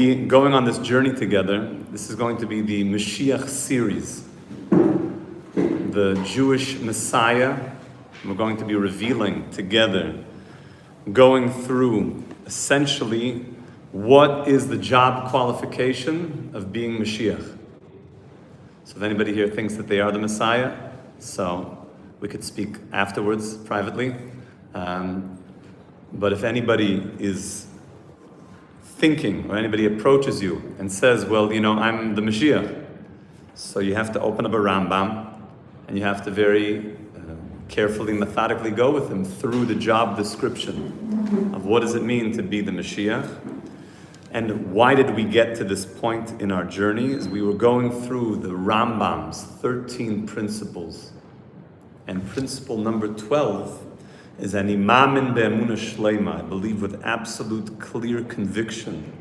Going on this journey together. This is going to be the Mashiach series, the Jewish Messiah. We're going to be revealing together, going through essentially what is the job qualification of being Mashiach. So if anybody here thinks that they are the Messiah, so we could speak afterwards privately. But if anybody is thinking, or anybody approaches you and says, well, I'm the Mashiach, so you have to open up a Rambam, and you have to very carefully, methodically go with them through the job description of what does it mean to be the Mashiach, and why did we get to this point in our journey. As we were going through the Rambam's 13 principles, and principle number 12 is an imamin be'emunah shleima. I believe with absolute clear conviction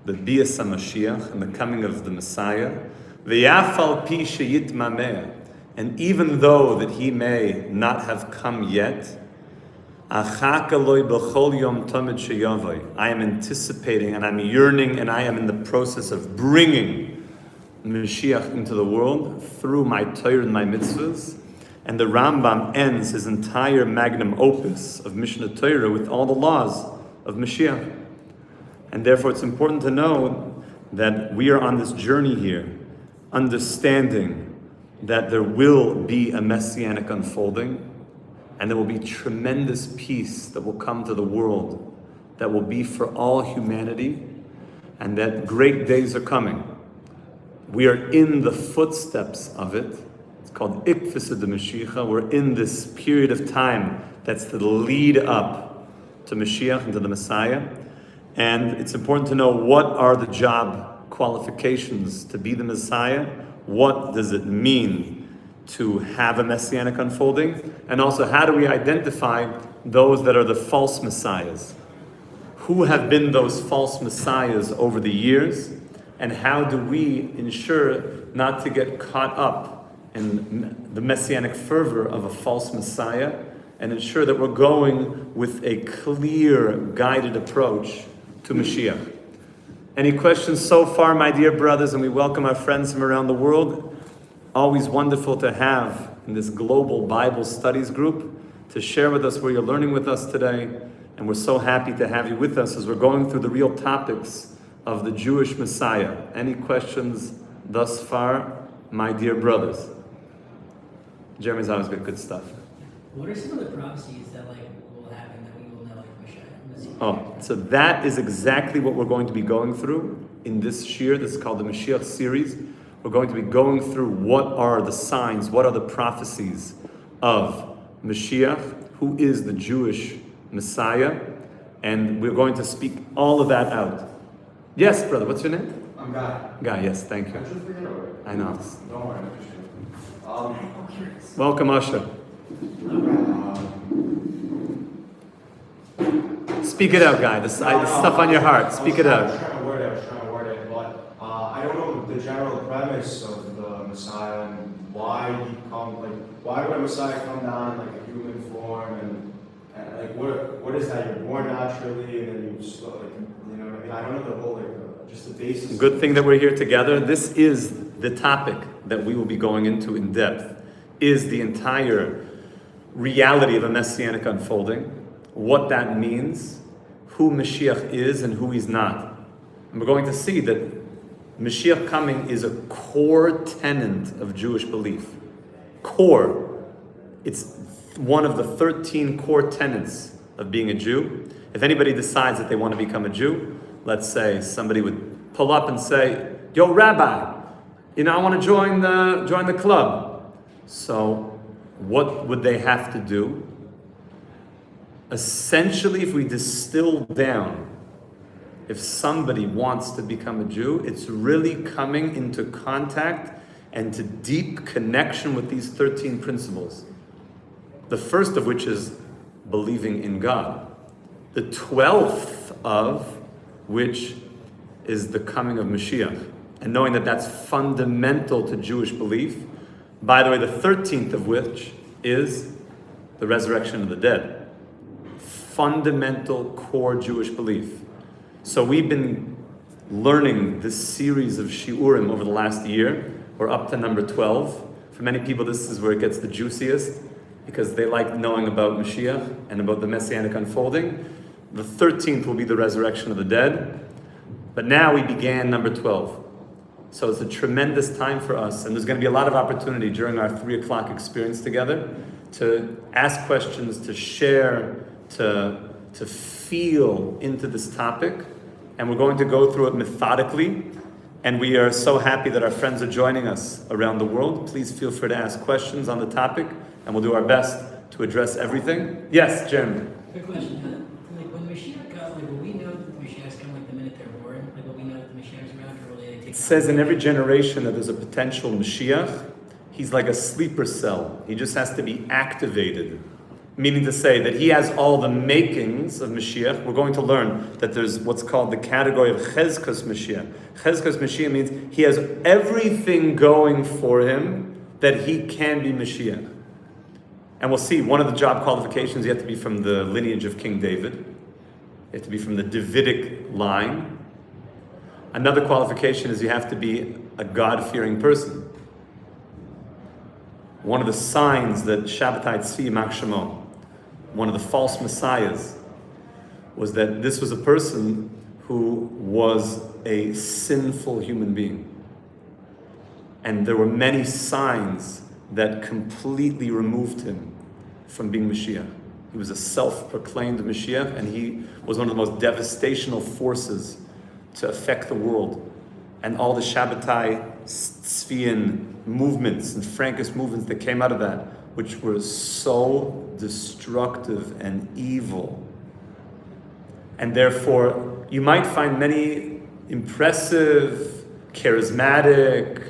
that bias HaMashiach and the coming of the Messiah, ve'yafal pi sheyitmameh, and even though that he may not have come yet, I am anticipating and I'm yearning and I am in the process of bringing Mashiach into the world through my Torah and my mitzvahs. And the Rambam ends his entire magnum opus of Mishnah Torah with all the laws of Mashiach. And therefore it's important to know that we are on this journey here, understanding that there will be a Messianic unfolding, and there will be tremendous peace that will come to the world, that will be for all humanity, and that great days are coming. We are in the footsteps of it. It's called Ikfisa de Mashiach. We're in this period of time that's the lead up to Mashiach and to the Messiah. And it's important to know what are the job qualifications to be the Messiah. What does it mean to have a Messianic unfolding? And also, how do we identify those that are the false Messiahs? Who have been those false Messiahs over the years? And how do we ensure not to get caught up in the Messianic fervor of a false Messiah, and ensure that we're going with a clear, guided approach to Mashiach? Any questions so far, my dear brothers? And we welcome our friends from around the world. Always wonderful to have in this global Bible studies group to share with us where you're learning with us today. And we're so happy to have you with us as we're going through the real topics of the Jewish Messiah. Any questions thus far, my dear brothers? Jeremy's always got good stuff. What are some of the prophecies that will happen that we will know Mashiach? Oh, so that is exactly what we're going to be going through in this year. This is called the Mashiach series. We're going to be going through what are the signs, what are the prophecies of Mashiach, who is the Jewish Messiah, and we're going to speak all of that out. Yes, brother, what's your name? I'm Guy. Guy, yes, thank you. I know. Don't worry, I appreciate it. Welcome, Usher. Speak it out, Guy. The stuff on your heart. Speak it out. I was trying to word it, but I don't know the general premise of the Messiah and why why would a Messiah come down like a human form, and what is that? You're born naturally, and then you what I mean? I don't know the whole just the basis. Good thing that we're here together. This is the topic that we will be going into in depth, is the entire reality of a Messianic unfolding, what that means, who Mashiach is and who he's not. And we're going to see that Mashiach coming is a core tenet of Jewish belief. Core. It's one of the 13 core tenets of being a Jew. If anybody decides that they want to become a Jew, let's say somebody would pull up and say, yo, Rabbi, I want to join the club. So what would they have to do? Essentially, if we distill down, if somebody wants to become a Jew, it's really coming into contact and to deep connection with these 13 principles. The first of which is believing in God. The 12th of which is the coming of Mashiach. And knowing that that's fundamental to Jewish belief. By the way, the 13th of which is the resurrection of the dead. Fundamental core Jewish belief. So we've been learning this series of shiurim over the last year. We're up to number 12. For many people, this is where it gets the juiciest, because they like knowing about Mashiach and about the Messianic unfolding. The 13th will be the resurrection of the dead. But now we began number 12. So it's a tremendous time for us, and there's going to be a lot of opportunity during our 3 o'clock experience together to ask questions, to share, to feel into this topic. And we're going to go through it methodically. And we are so happy that our friends are joining us around the world. Please feel free to ask questions on the topic, and we'll do our best to address everything. Yes, Jim? Quick question. Like when Mashiach comes, like will we know that the Mashiach's come like the minute they're born? Like will we know that the Mashiach's around, or will they take? It says in every generation that there's a potential Mashiach. He's like a sleeper cell. He just has to be activated. Meaning to say that he has all the makings of Mashiach. We're going to learn that there's what's called the category of Chezkas Mashiach. Chezkas Mashiach means he has everything going for him that he can be Mashiach. And we'll see, one of the job qualifications, you have to be from the lineage of King David. You have to be from the Davidic line. Another qualification is you have to be a God-fearing person. One of the signs that Shabbatai Tzvi Mak Shemo, one of the false messiahs, was that this was a person who was a sinful human being. And there were many signs that completely removed him from being Mashiach. He was a self-proclaimed Mashiach, and he was one of the most devastational forces to affect the world. And all the Shabbatai Tzvian movements and Frankist movements that came out of that, which were so destructive and evil. And therefore, you might find many impressive, charismatic,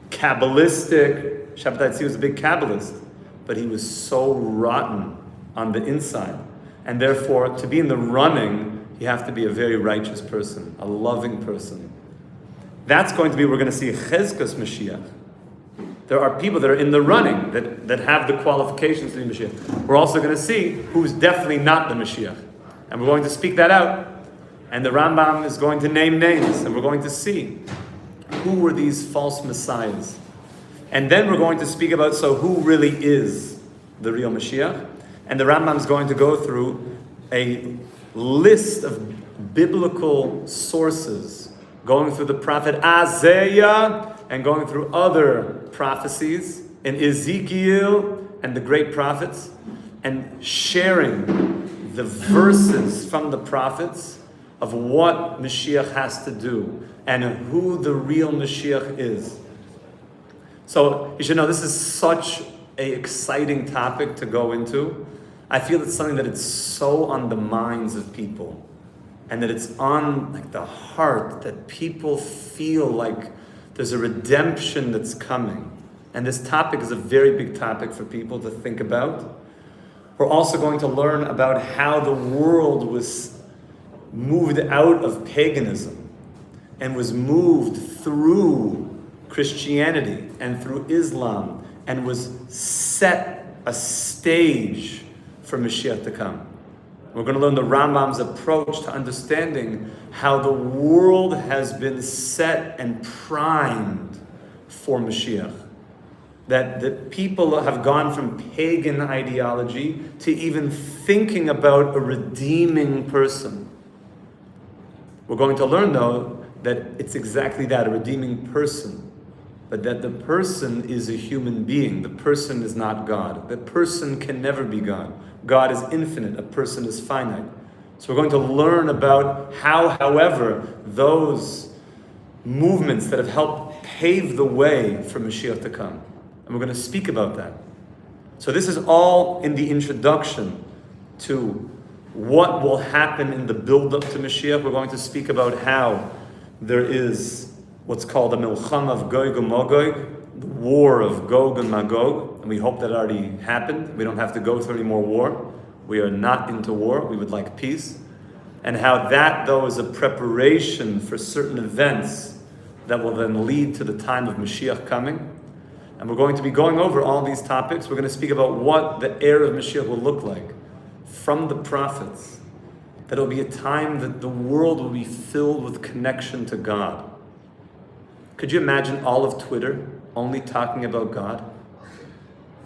Kabbalistic. Shabbatai Tzvi was a big Kabbalist, but he was so rotten on the inside. And therefore, to be in the running, you have to be a very righteous person, a loving person. That's going to be, we're going to see Chezkas Mashiach. There are people that are in the running that have the qualifications to be Mashiach. We're also going to see who's definitely not the Mashiach. And we're going to speak that out. And the Rambam is going to name names, and we're going to see who were these false messiahs. And then we're going to speak about, so who really is the real Mashiach? And the Rambam is going to go through a list of biblical sources, going through the prophet Isaiah and going through other prophecies in Ezekiel and the great prophets, and sharing the verses from the prophets of what Mashiach has to do and who the real Mashiach is. So you should know this is such an exciting topic to go into. I feel it's something that it's so on the minds of people, and that it's on like the heart, that people feel like there's a redemption that's coming. And this topic is a very big topic for people to think about. We're also going to learn about how the world was moved out of paganism and was moved through Christianity and through Islam, and was set a stage for Mashiach to come. We're going to learn the Rambam's approach to understanding how the world has been set and primed for Mashiach. That people have gone from pagan ideology to even thinking about a redeeming person. We're going to learn, though, that it's exactly that, a redeeming person. But that the person is a human being. The person is not God. The person can never be God. God is infinite. A person is finite. So we're going to learn about how, however, those movements that have helped pave the way for Mashiach to come. And we're going to speak about that. So this is all in the introduction to what will happen in the build-up to Mashiach. We're going to speak about how there is what's called the Milchama of Gog and Magog, the war of Gog and Magog, and we hope that already happened. We don't have to go through any more war. We are not into war. We would like peace. And how that, though, is a preparation for certain events that will then lead to the time of Mashiach coming. And we're going to be going over all these topics. We're going to speak about what the era of Mashiach will look like from the prophets. that it'll be a time that the world will be filled with connection to God. Could you imagine all of Twitter only talking about God?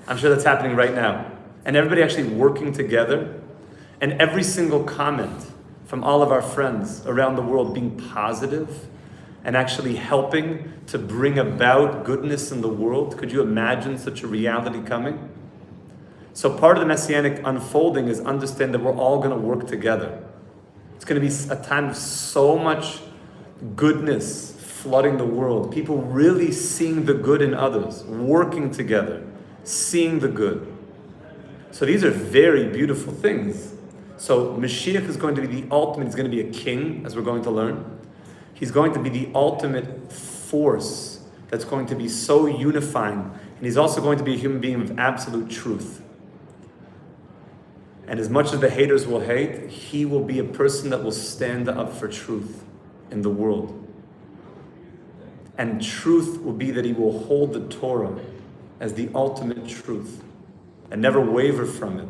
I'm sure that's happening right now. And everybody actually working together, and every single comment from all of our friends around the world being positive and actually helping to bring about goodness in the world. Could you imagine such a reality coming? So part of the Messianic unfolding is understand that we're all going to work together. It's going to be a time of so much goodness flooding the world. People really seeing the good in others, working together, seeing the good. So these are very beautiful things. So Mashiach is going to be the ultimate, he's going to be a king, as we're going to learn. He's going to be the ultimate force that's going to be so unifying. And he's also going to be a human being of absolute truth. And as much as the haters will hate, he will be a person that will stand up for truth in the world. And truth will be that he will hold the Torah as the ultimate truth and never waver from it.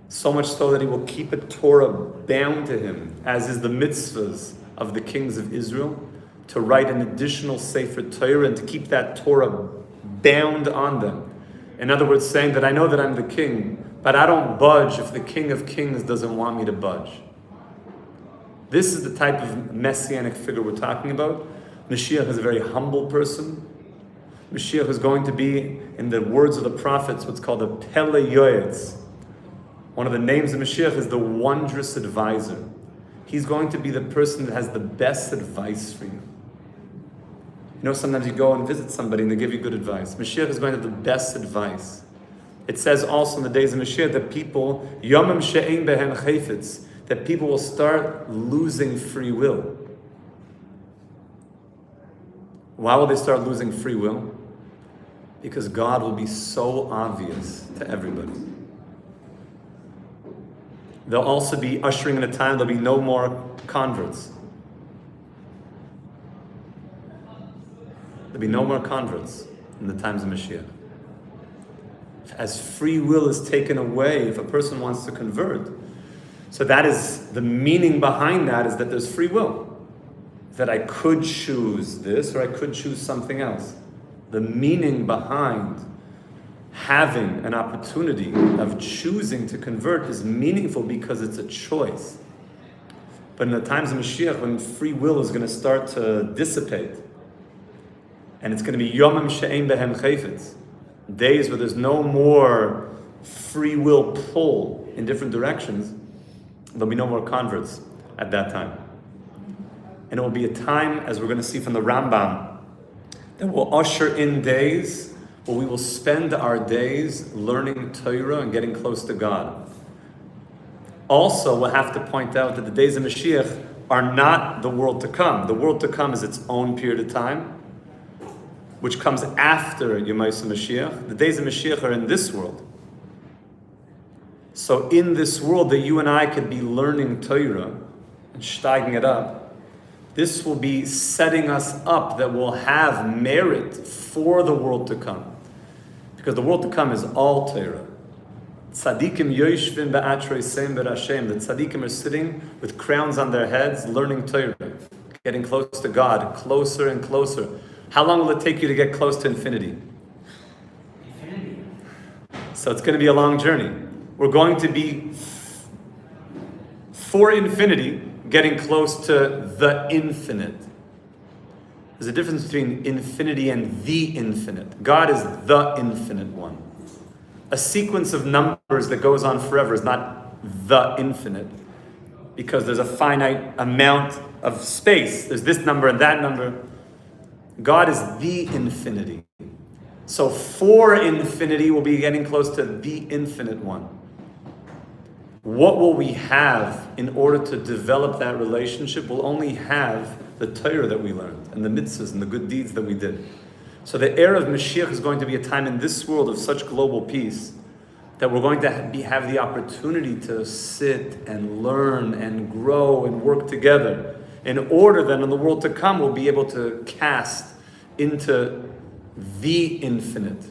So much so that he will keep a Torah bound to him, as is the mitzvahs of the kings of Israel, to write an additional Sefer Torah and to keep that Torah bound on them. In other words, saying that I know that I'm the king, but I don't budge if the King of Kings doesn't want me to budge. This is the type of Messianic figure we're talking about. Mashiach is a very humble person. Mashiach is going to be, in the words of the prophets, what's called a Pele Yoetz. One of the names of Mashiach is the wondrous advisor. He's going to be the person that has the best advice for you. You know, sometimes you go and visit somebody and they give you good advice. Mashiach is going to have the best advice. It says also in the days of Mashiach that people, Yomim she'ein behen chayfetz, that people will start losing free will. Why will they start losing free will? Because God will be so obvious to everybody. They'll also be ushering in a time there'll be no more converts. There'll be no more converts in the times of Mashiach. As free will is taken away, if a person wants to convert, so that is the meaning behind that, is that there's free will. That I could choose this or I could choose something else. The meaning behind having an opportunity of choosing to convert is meaningful because it's a choice. But in the times of Mashiach, when free will is going to start to dissipate, and it's going to be Yomim she'ein behem chayfetz, days where there's no more free will pull in different directions, there'll be no more converts at that time. And it will be a time, as we're going to see from the Rambam, that will usher in days where we will spend our days learning Torah and getting close to God. Also, we'll have to point out that the days of Mashiach are not the world to come. The world to come is its own period of time, which comes after Yemais Mashiach. The days of Mashiach are in this world. So in this world that you and I could be learning Torah and steiging it up, this will be setting us up that we'll have merit for the world to come. Because the world to come is all Torah. Tzadikim yoshvim ba'atrei seim b'rashem. The tzadikim are sitting with crowns on their heads, learning Torah, getting close to God, closer and closer. How long will it take you to get close to infinity? Infinity. So it's going to be a long journey. We're going to be for infinity, getting close to the infinite. There's a difference between infinity and the infinite. God is the infinite one. A sequence of numbers that goes on forever is not the infinite, because there's a finite amount of space. There's this number and that number. God is the infinity. So for infinity, we'll be getting close to the infinite one. What will we have in order to develop that relationship? We'll only have the Torah that we learned and the mitzvahs and the good deeds that we did. So the era of Mashiach is going to be a time in this world of such global peace that we're going to have the opportunity to sit and learn and grow and work together in order that in the world to come we'll be able to cast into the infinite.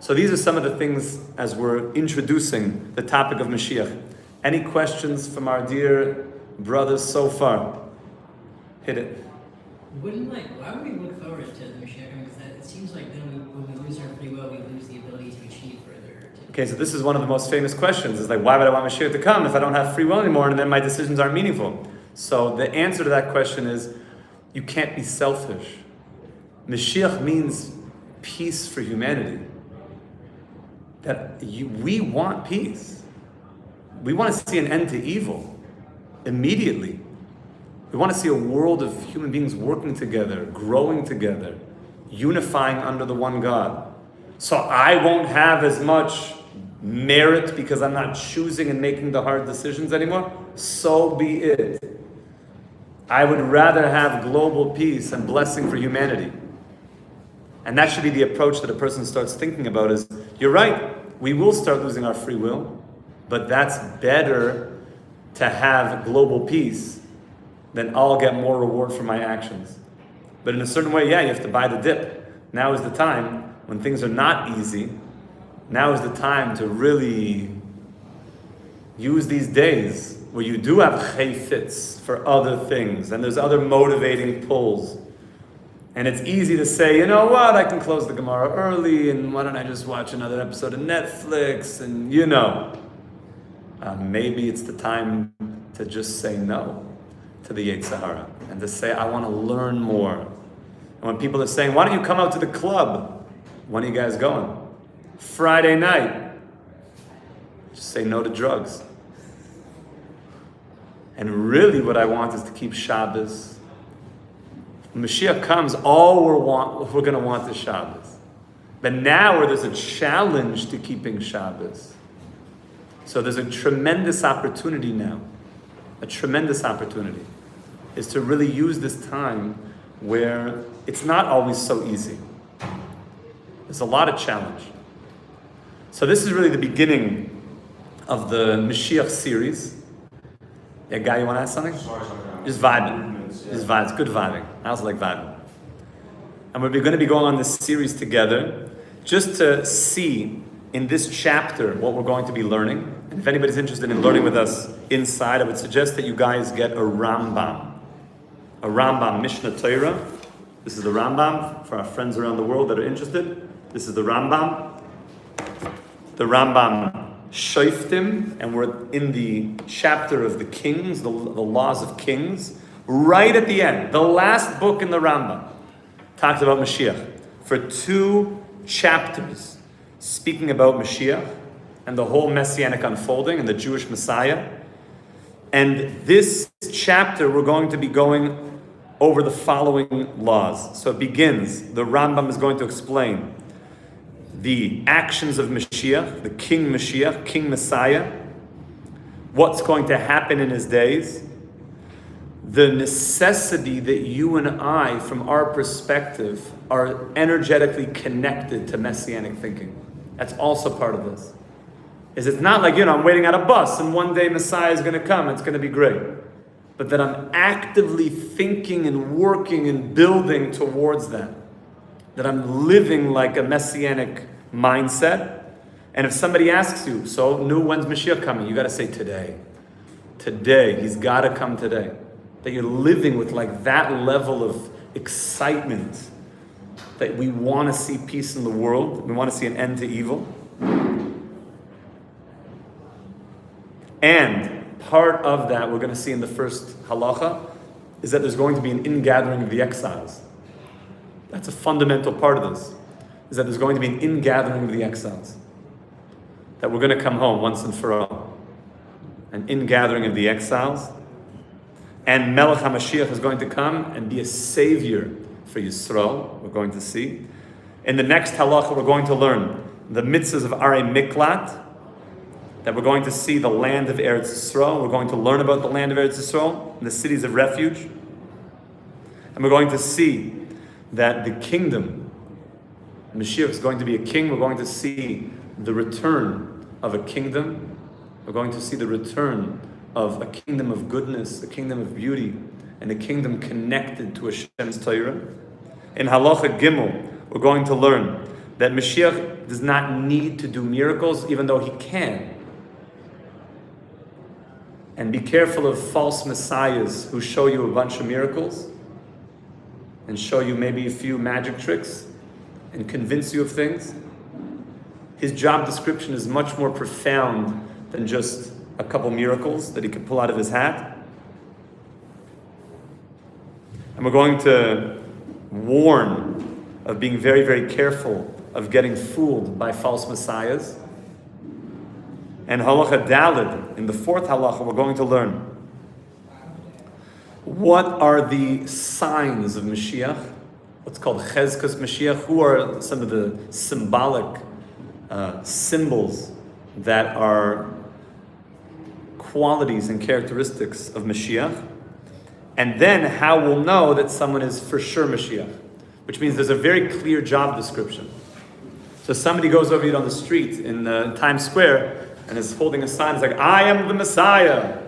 So these are some of the things as we're introducing the topic of Mashiach. Any questions from our dear brothers so far? Hit it. Why would we look forward to the Messianic? Because it seems like then when we lose our free will, we lose the ability to achieve further. Okay, so this is one of the most famous questions. It's like, why would I want Mashiach to come if I don't have free will anymore and then my decisions aren't meaningful? So the answer to that question is, you can't be selfish. Mashiach means peace for humanity. We want peace. We want to see an end to evil immediately. We want to see a world of human beings working together, growing together, unifying under the one God. So I won't have as much merit because I'm not choosing and making the hard decisions anymore. So be it. I would rather have global peace and blessing for humanity. And that should be the approach that a person starts thinking about is, you're right, we will start losing our free will, but that's better to have global peace than I'll get more reward for my actions. But in a certain way, yeah, you have to buy the dip. Now is the time when things are not easy. Now is the time to really use these days where you do have chayfetz for other things, and there's other motivating pulls. And it's easy to say, you know what, I can close the Gemara early, and why don't I just watch another episode of Netflix, and maybe it's the time to just say no to the Yetzer Hara, and to say, I want to learn more. And when people are saying, why don't you come out to the club? When are you guys going? Friday night. Just say no to drugs. And really what I want is to keep Shabbos. When Mashiach comes, all we're going to want is Shabbos. But now where there's a challenge to keeping Shabbos. So there's a tremendous opportunity now. A tremendous opportunity is to really use this time where it's not always so easy. There's a lot of challenge. So this is really the beginning of the Mashiach series. Yeah, Guy, you want to ask something? Sorry. Just vibing. Just vibes. It's good vibing. I also like vibing. And we're going to be going on this series together just to see in this chapter what we're going to be learning. And if anybody's interested in learning with us inside, I would suggest that you guys get a Rambam. A Rambam Mishnah Torah. This is the Rambam for our friends around the world that are interested. This is the Rambam. The Rambam Shoftim, and we're in the chapter of the kings, the laws of kings. Right at the end, the last book in the Rambam talks about Mashiach for 2 chapters, speaking about Mashiach and the whole Messianic unfolding and the Jewish Messiah. And this chapter, we're going to be going over the following laws. So it begins, the Rambam is going to explain the actions of Mashiach, the King Mashiach, King Messiah, what's going to happen in his days, the necessity that you and I, from our perspective, are energetically connected to Messianic thinking. That's also part of this. It's not like, I'm waiting at a bus and one day Messiah is going to come, it's going to be great. But that I'm actively thinking and working and building towards that. That I'm living like a Messianic mindset. And if somebody asks you, so when's Mashiach coming? You got to say today. Today. He's got to come today. That you're living with like that level of excitement. That we want to see peace in the world. We want to see an end to evil. And part of that we're going to see in the first halacha is that there's going to be an ingathering of the exiles. That's a fundamental part of this, is that there's going to be an ingathering of the exiles. That we're going to come home once and for all. An ingathering of the exiles. And Melech HaMashiach is going to come and be a savior for Yisrael, we're going to see. In the next halacha, we're going to learn the mitzvahs of Arei Miklat, that we're going to see the land of Eretz Yisrael. We're going to learn about the land of Eretz Yisrael and the cities of refuge. And we're going to see that the kingdom, Mashiach is going to be a king. We're going to see the return of a kingdom. We're going to see the return of a kingdom of goodness, a kingdom of beauty, and a kingdom connected to Hashem's Torah. In Halacha Gimel, we're going to learn that Mashiach does not need to do miracles, even though he can. And be careful of false messiahs who show you a bunch of miracles and show you maybe a few magic tricks and convince you of things. His job description is much more profound than just a couple miracles that he could pull out of his hat. And we're going to warn of being very, very careful of getting fooled by false messiahs. And halacha dalid, in the fourth halacha, we're going to learn what are the signs of Mashiach, what's called chezkas Mashiach, who are some of the symbolic symbols that are qualities and characteristics of Mashiach, and then how we'll know that someone is for sure Mashiach, which means there's a very clear job description. So somebody goes over you on the street in Times Square and is holding a sign, it's like, I am the Messiah.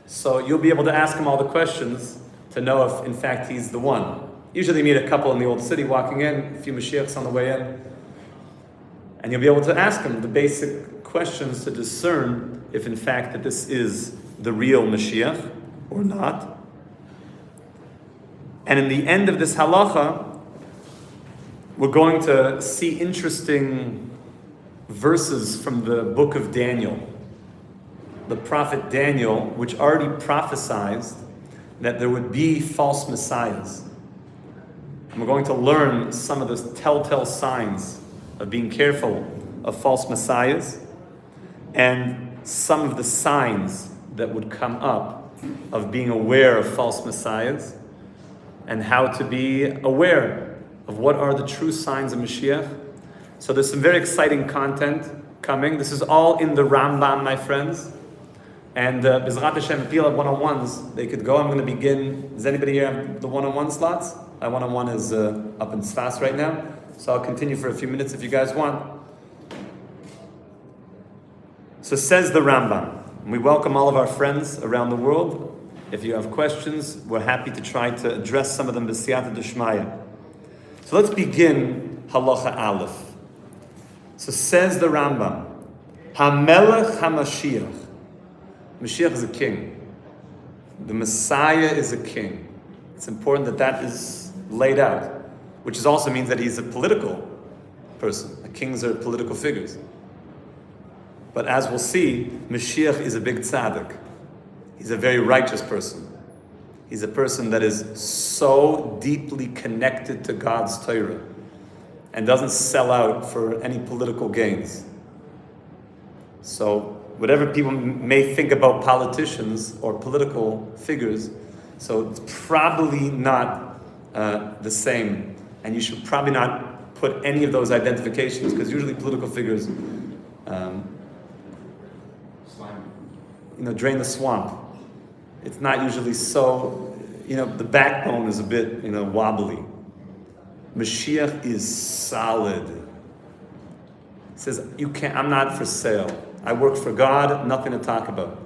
So you'll be able to ask him all the questions to know if in fact he's the one. Usually you meet a couple in the old city walking in, a few Mashiachs on the way in, and you'll be able to ask him the basic questions to discern if in fact that this is the real Mashiach or not. And in the end of this halacha, we're going to see interesting verses from the book of Daniel. The prophet Daniel, which already prophesied that there would be false messiahs. And we're going to learn some of the telltale signs of being careful of false messiahs and some of the signs that would come up of being aware of false messiahs and how to be aware of what are the true signs of Mashiach. So there's some very exciting content coming. This is all in the Rambam, my friends. And Bezrat Hashem, if people have one-on-ones, they could go. I'm going to begin. Does anybody here have the one-on-one slots? My one-on-one is up in Sfas right now. So I'll continue for a few minutes if you guys want. So says the Rambam. We welcome all of our friends around the world. If you have questions, we're happy to try to address some of them b'siyata d'shmaya. So let's begin halacha aleph. So says the Rambam, HaMelech HaMashiach. Mashiach is a king. The Messiah is a king. It's important that that is laid out, which also means that he's a political person. Kings are political figures. But as we'll see, Mashiach is a big tzaddik. He's a very righteous person. He's a person that is so deeply connected to God's Torah and doesn't sell out for any political gains. So whatever people may think about politicians or political figures, so it's probably not the same, and you should probably not put any of those identifications, because usually political figures drain the swamp. It's not usually so, the backbone is a bit, wobbly. Mashiach is solid. He says, I'm not for sale. I work for God, nothing to talk about.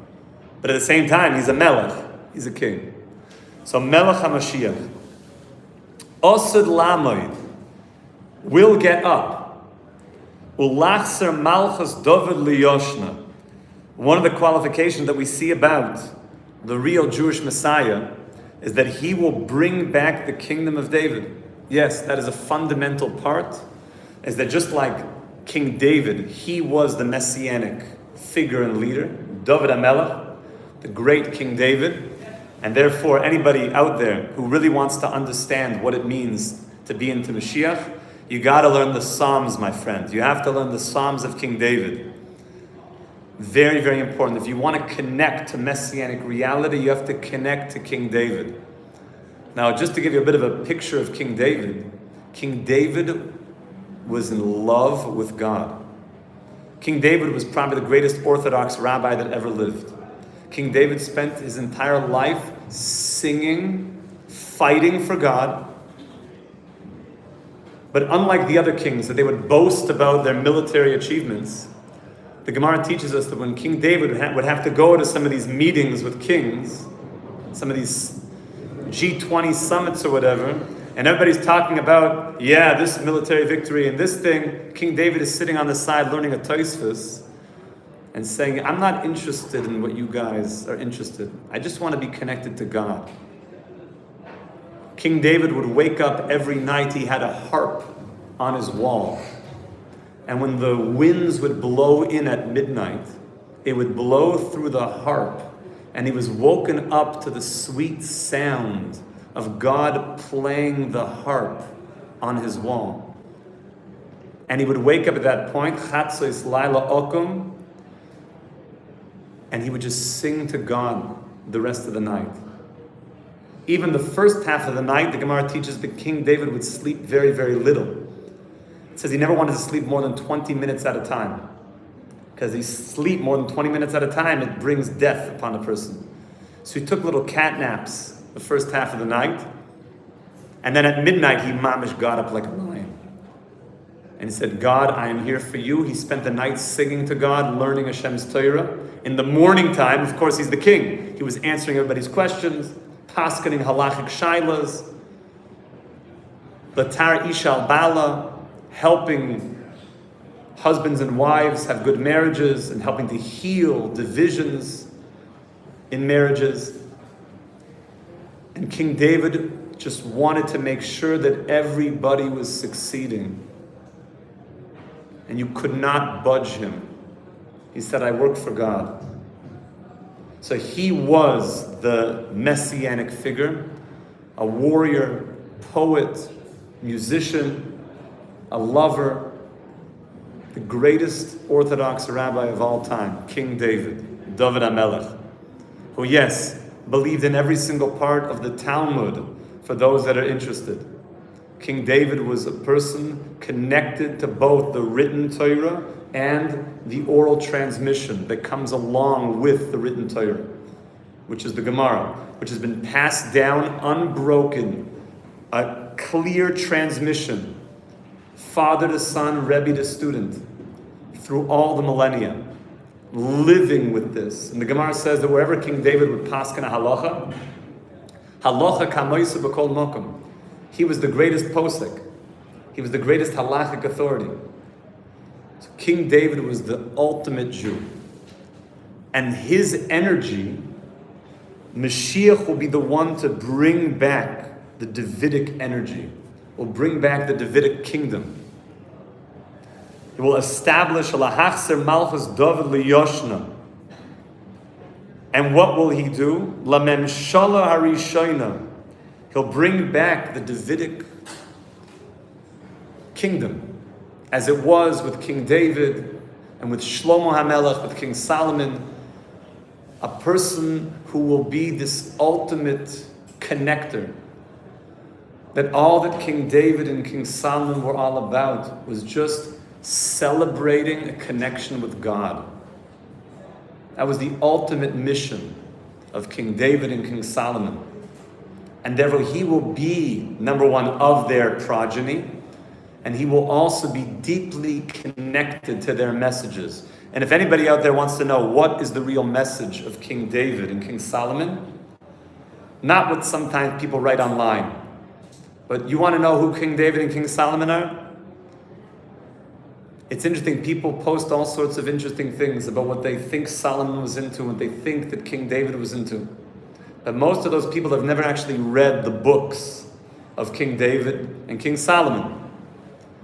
But at the same time, he's a melech. He's a king. So Melech HaMashiach. Osed Lamoid will get up. Ulachser Malchus David Liyoshna. One of the qualifications that we see about the real Jewish Messiah is that he will bring back the kingdom of David. Yes, that is a fundamental part, is that just like King David, he was the Messianic figure and leader, David HaMelech, the great King David, and therefore anybody out there who really wants to understand what it means to be into Mashiach, you got to learn the Psalms, my friend. You have to learn the Psalms of King David. Very, very important. If you want to connect to Messianic reality, you have to connect to King David. Now, just to give you a bit of a picture of King David was in love with God. King David was probably the greatest Orthodox rabbi that ever lived. King David spent his entire life singing, fighting for God. But unlike the other kings, that they would boast about their military achievements, the Gemara teaches us that when King David would have to go to some of these meetings with kings, some of these G20 summits or whatever, And everybody's talking about, yeah, this military victory and this thing. King David is sitting on the side learning a Tosfos and saying, I'm not interested in what you guys are interested in. I just want to be connected to God. King David would wake up every night, he had a harp on his wall. And when the winds would blow in at midnight, it would blow through the harp, and he was woken up to the sweet sound of God playing the harp on his wall. And he would wake up at that point, Chatzos Laila Okum, and he would just sing to God the rest of the night. Even the first half of the night, the Gemara teaches that King David would sleep very, very little. It says he never wanted to sleep more than 20 minutes at a time. Because he sleep more than 20 minutes at a time, it brings death upon a person. So he took little cat naps the first half of the night, and then at midnight he mamish got up like a lion. And he said, God, I am here for you. He spent the night singing to God, learning Hashem's Torah. In the morning time, of course, he's the king. He was answering everybody's questions, paskening halachic shailas, latar ishal bala, helping husbands and wives have good marriages and helping to heal divisions in marriages. And King David just wanted to make sure that everybody was succeeding. And you could not budge him. He said, I work for God. So he was the Messianic figure, a warrior, poet, musician, a lover, the greatest Orthodox rabbi of all time, King David, David HaMelech, who, yes, believed in every single part of the Talmud for those that are interested. King David was a person connected to both the written Torah and the oral transmission that comes along with the written Torah, which is the Gemara, which has been passed down unbroken, a clear transmission, father to son, Rabbi to student, through all the millennia, living with this. And the Gemara says that wherever King David would pasken a halacha, halacha kamoisa b'kol mokum. He was the greatest posek. He was the greatest halachic authority. So King David was the ultimate Jew. And his energy, Mashiach will be the one to bring back the Davidic energy, will bring back the Davidic kingdom. He will establish Lahachser Malchus David Liyoshna. And what will he do? Lamemshala Harishayna. He'll bring back the Davidic kingdom, as it was with King David and with Shlomo HaMelech, with King Solomon, a person who will be this ultimate connector. That all that King David and King Solomon were all about was just celebrating a connection with God. That was the ultimate mission of King David and King Solomon. And therefore he will be, number one, of their progeny, and he will also be deeply connected to their messages. And if anybody out there wants to know what is the real message of King David and King Solomon, not what sometimes people write online, but you want to know who King David and King Solomon are? It's interesting, people post all sorts of interesting things about what they think Solomon was into, what they think that King David was into. But most of those people have never actually read the books of King David and King Solomon.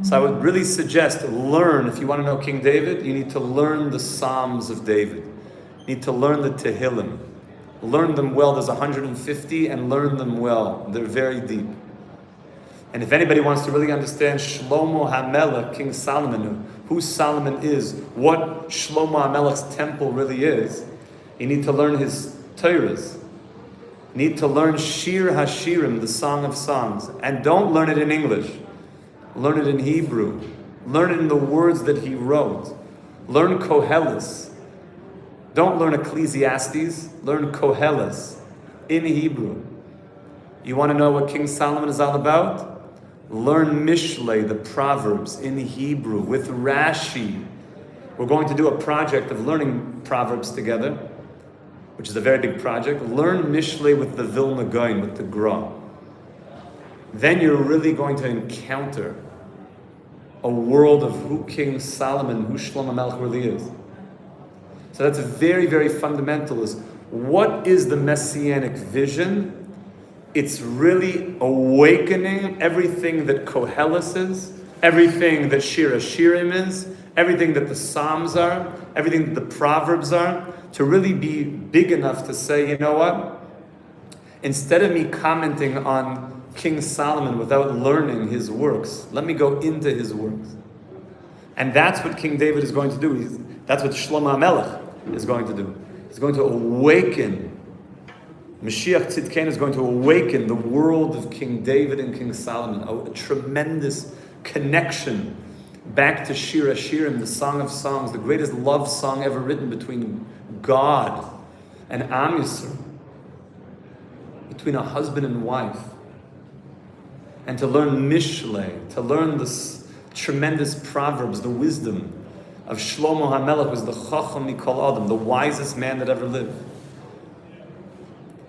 So I would really suggest learn, if you want to know King David, you need to learn the Psalms of David. You need to learn the Tehillim. Learn them well. There's 150, and learn them well. They're very deep. And if anybody wants to really understand Shlomo HaMelech, King Solomon, who Solomon is, what Shlomo HaMelech's temple really is, you need to learn his Torahs. You need to learn Shir HaShirim, the Song of Songs. And don't learn it in English. Learn it in Hebrew. Learn it in the words that he wrote. Learn Koheles. Don't learn Ecclesiastes. Learn Koheles in Hebrew. You want to know what King Solomon is all about? Learn Mishlei, the Proverbs, in Hebrew with Rashi. We're going to do a project of learning Proverbs together, which is a very big project. Learn Mishlei with the Vilna Gaon, with the Gra. then you're really going to encounter a world of who King Solomon, who Shlomo Melech really is. So that's very, very fundamental. Is what is the Messianic vision? It's really awakening everything that Koheles is, everything that Shir Hashirim is, everything that the Psalms are, everything that the Proverbs are, to really be big enough to say, you know what? Instead of me commenting on King Solomon without learning his works, let me go into his works. And that's what King David is going to do. That's what Shlomo HaMelech is going to do. He's going to awaken. Mashiach Tzidkenu is going to awaken the world of King David and King Solomon. A tremendous connection back to Shir Hashirim, the Song of Songs, the greatest love song ever written between God and Am Yisrael, between a husband and wife. And to learn Mishlei, to learn this tremendous Proverbs, the wisdom of Shlomo HaMelech, was the Chacham Mikol Adam, the wisest man that ever lived.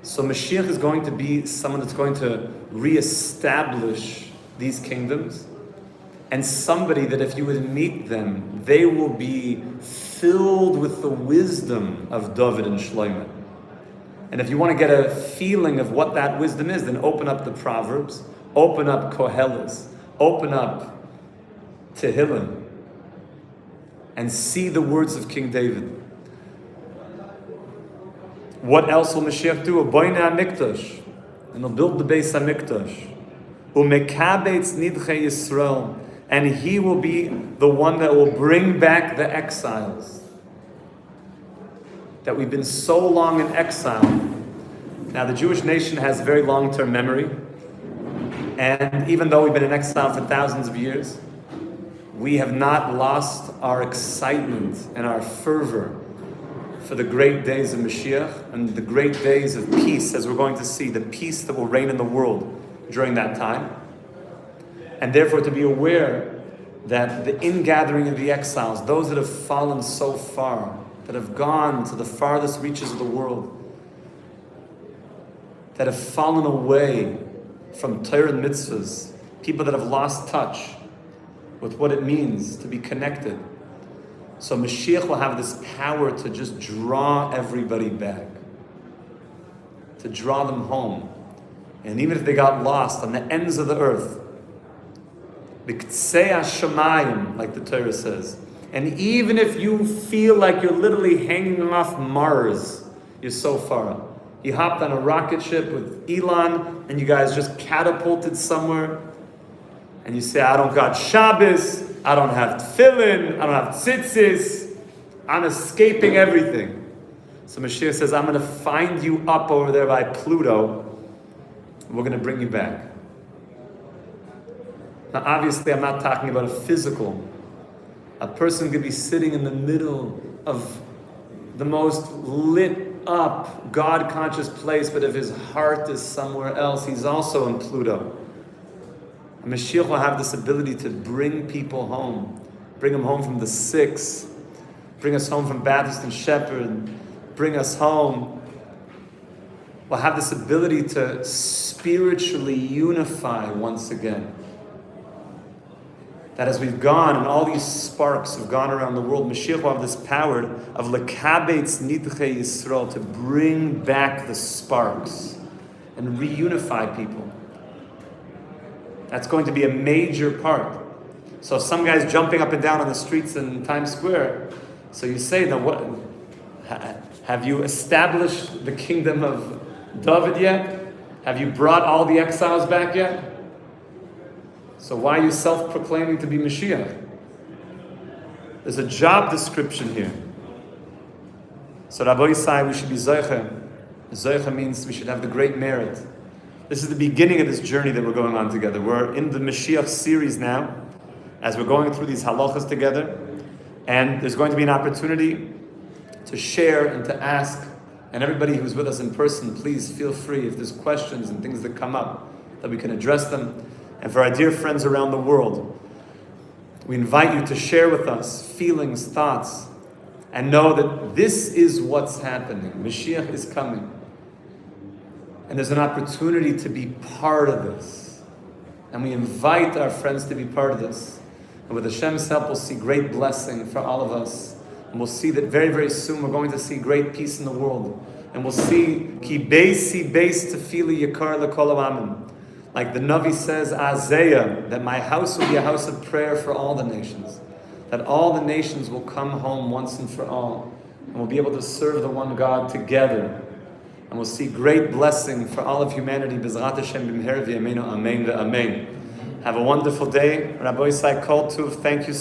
So Mashiach is going to be someone that's going to reestablish these kingdoms, and somebody that if you would meet them, they will be filled with the wisdom of David and Shlomo. And if you want to get a feeling of what that wisdom is, then open up the Proverbs, open up Koheles, open up Tehillim, and see the words of King David. What else will Mashiach do? Boine HaMikdash, and he'll build the Beis HaMikdash. Umekabetz Nidchei Yisrael, and he will be the one that will bring back the exiles. That we've been so long in exile. Now the Jewish nation has very long-term memory, and even though we've been in exile for thousands of years, we have not lost our excitement and our fervor for the great days of Mashiach and the great days of peace, as we're going to see, the peace that will reign in the world during that time. And therefore to be aware that the ingathering of the exiles, those that have fallen so far, that have gone to the farthest reaches of the world, that have fallen away from Torah and mitzvahs, people that have lost touch with what it means to be connected. So Mashiach will have this power to just draw everybody back, to draw them home. And even if they got lost on the ends of the earth, B'ktsei hashamayim, like the Torah says, and even if you feel like you're literally hanging off Mars, you're so far. You hopped on a rocket ship with Elon, and you guys just catapulted somewhere, and you say, I don't got Shabbos, I don't have tefillin, I don't have tzitzis, I'm escaping everything. So Mashiach says, I'm going to find you up over there by Pluto, and we're going to bring you back. Now obviously I'm not talking about a physical. A person could be sitting in the middle of the most lit up, God-conscious place, but if his heart is somewhere else, he's also in Pluto. And Mashiach will have this ability to bring people home, bring them home from the six, bring us home from Baptist and Shepherd, bring us home. We'll have this ability to spiritually unify once again. That as we've gone and all these sparks have gone around the world, Mashiach will have this power of lekabetz nidchei Yisrael, to bring back the sparks and reunify people. That's going to be a major part. So if some guy's jumping up and down on the streets in Times Square, so you say, then what? Have you established the kingdom of David yet? Have you brought all the exiles back yet? So why are you self-proclaiming to be Mashiach? There's a job description here. So Rabbi say we should be Zoicha. Zoicha means we should have the great merit. This is the beginning of this journey that we're going on together. We're in the Mashiach series now, as we're going through these halachas together. And there's going to be an opportunity to share and to ask. And everybody who's with us in person, please feel free, if there's questions and things that come up, that we can address them. And for our dear friends around the world, we invite you to share with us feelings, thoughts, and know that this is what's happening. Mashiach is coming. And there's an opportunity to be part of this. And we invite our friends to be part of this. And with Hashem's help, we'll see great blessing for all of us. And we'll see that very, very soon we're going to see great peace in the world. And we'll see, Ki beisi beis tefillah yakar l'kol ha'amim. Like the Navi says, Isaiah, that my house will be a house of prayer for all the nations. That all the nations will come home once and for all. And we'll be able to serve the one God together. And we'll see great blessing for all of humanity. B'ezrat Hashem b'mher v'yameinu amen ve'amen. Have a wonderful day. Rabbi Isai Kol Tuv, thank you